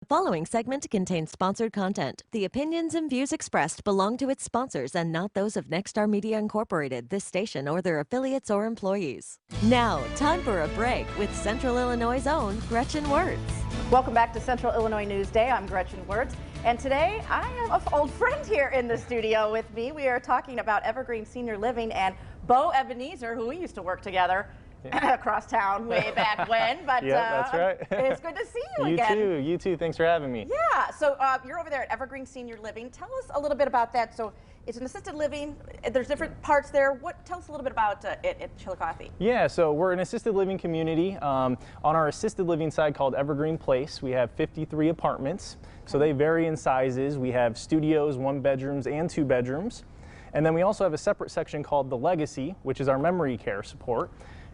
The following segment contains sponsored content. The opinions and views expressed belong to its sponsors and not those of Nexstar Media Incorporated, this station, or their affiliates or employees. Now, time for a break with Central Illinois' own Gretchen Wirtz. Welcome back to Central Illinois News Day. I'm Gretchen Wirtz, and today I have an old friend here in the studio with me. We are talking about Evergreen Senior Living and Bo Ebenezer, who we used to work together. Yeah. Across town way back when, but yeah, that's right. It's good to see you again. You too. Thanks for having me. Yeah, so you're over there at Evergreen Senior Living. Tell us a little bit about that. So it's an assisted living. There's different parts there. Tell us a little bit about it at Chillicothe. Yeah, so we're an assisted living community. On our assisted living side called Evergreen Place, we have 53 apartments. So they vary in sizes. We have studios, 1 bedrooms, and 2 bedrooms. And then we also have a separate section called the Legacy, which is our memory care support.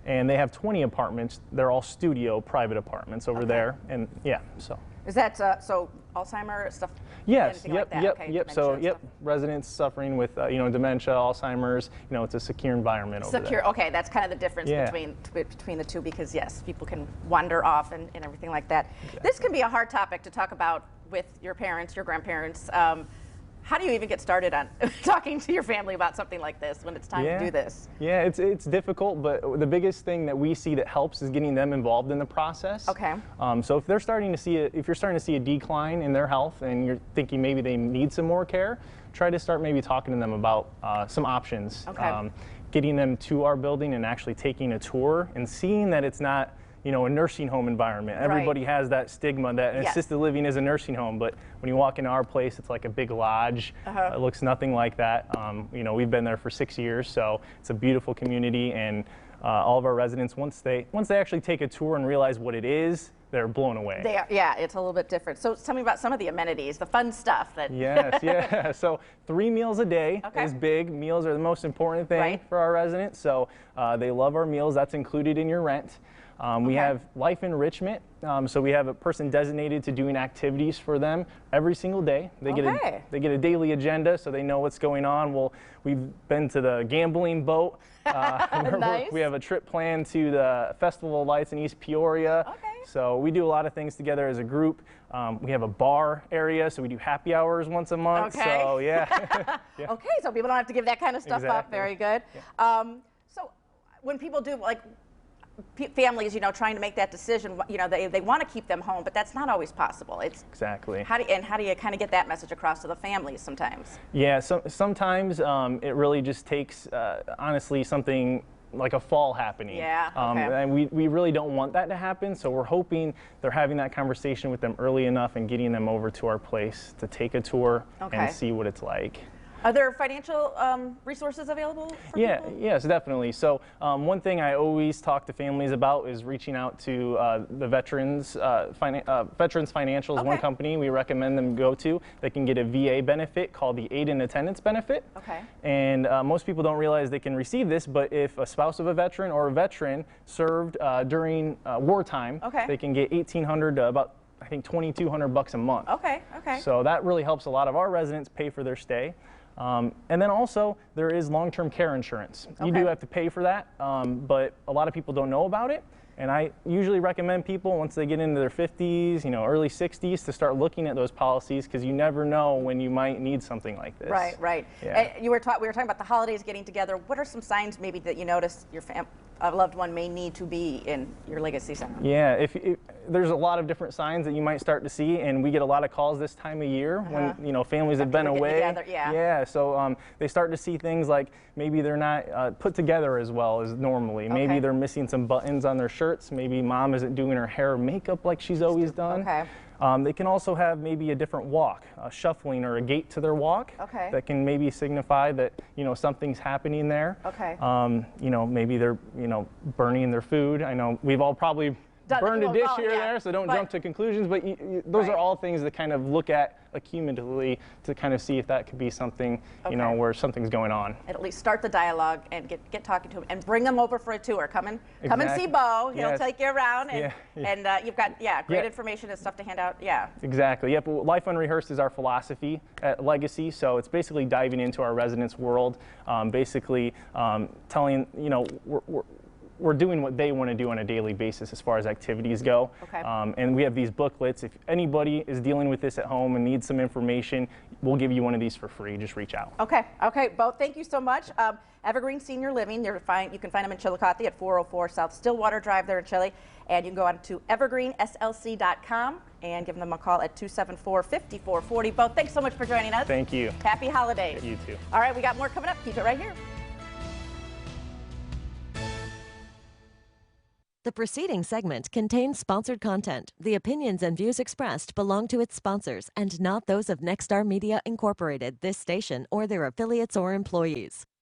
And they have 20 apartments. They're all studio private apartments over there. And yeah, so. Is that so Alzheimer stuff? Yes, yep, like okay, yep. So, residents suffering with, dementia, Alzheimer's, it's a secure environment over there. Okay, that's kind of the difference between the two, because yes, people can wander off and everything like that. Exactly. This can be a hard topic to talk about with your parents, your grandparents. How do you even get started on talking to your family about something like this when it's time to do this? Yeah, it's difficult, but the biggest thing that we see that helps is getting them involved in the process. Okay. So if you're starting to see a decline in their health and you're thinking maybe they need some more care, try to start maybe talking to them about some options. Okay. Getting them to our building and actually taking a tour and seeing that it's not a nursing home environment. Everybody has that stigma that assisted living is a nursing home, but when you walk into our place, it's like a big lodge. It looks nothing like that. We've been there for 6 years, so it's a beautiful community, and all of our residents, once they actually take a tour and realize what it is, they're blown away. It's a little bit different. So tell me about some of the amenities, the fun stuff. Yes, yeah. So 3 meals a day is big. Meals are the most important thing for our residents, so they love our meals. That's included in your rent. We have life enrichment, so we have a person designated to doing activities for them every single day. They get a daily agenda, so they know what's going on. We've been to the gambling boat. Nice. We have a trip planned to the Festival of Lights in East Peoria. So we do a lot of things together as a group. We have a bar area, so we do happy hours once a month. So yeah. Okay, so people don't have to give that kind of stuff up. Very good. So when people do families, trying to make that decision, they want to keep them home, but that's not always possible. Exactly. How do you kind of get that message across to the families sometimes? Yeah, sometimes it really just takes, honestly, something like a fall happening. And we really don't want that to happen, so we're hoping they're having that conversation with them early enough and getting them over to our place to take a tour and see what it's like. Are there financial resources available for people? Yes, definitely. So one thing I always talk to families about is reaching out to the Veterans Financial is one company we recommend them go to. They can get a VA benefit called the Aid in Attendance benefit. And most people don't realize they can receive this, but if a spouse of a veteran or a veteran served during wartime, they can get $1,800 to about, I think, $2,200 a month. So that really helps a lot of our residents pay for their stay. And then also there is long-term care insurance. You do have to pay for that, but a lot of people don't know about it. And I usually recommend people, once they get into their 50s, early 60s, to start looking at those policies, because you never know when you might need something like this. Right. Yeah. We were talking about the holidays getting together. What are some signs maybe that you notice a loved one may need to be in your Legacy Center? Yeah, if there's a lot of different signs that you might start to see, and we get a lot of calls this time of year when families have been away. So they start to see things like maybe they're not put together as well as normally. Maybe they're missing some buttons on their shirts. Maybe mom isn't doing her hair or makeup like she's always done. They can also have maybe a different walk, a shuffling or a gait to their walk that can maybe signify that something's happening there. Maybe they're burning their food. I know we've all probably burned a dish here or there, so don't jump to conclusions, but those are all things that kind of look at accumulatively to kind of see if that could be something, where something's going on. At least start the dialogue and get talking to him and bring them over for a tour. Come and see Bo. He'll take you around, and you've got great information and stuff to hand out. Exactly. Yep. Life Unrehearsed is our philosophy at Legacy, so it's basically diving into our residents' world, basically telling we're doing what they want to do on a daily basis as far as activities go. Okay. And we have these booklets. If anybody is dealing with this at home and needs some information, we'll give you one of these for free. Just reach out. Okay. Okay. Bo, thank you so much. Evergreen Senior Living. You can find them in Chillicothe at 404 South Stillwater Drive there in Chile. And you can go on to evergreenslc.com and give them a call at 274-5440. Bo, thanks so much for joining us. Thank you. Happy holidays. You too. All right, we got more coming up. Keep it right here. The preceding segment contains sponsored content. The opinions and views expressed belong to its sponsors and not those of Nexstar Media Incorporated, this station, or their affiliates or employees.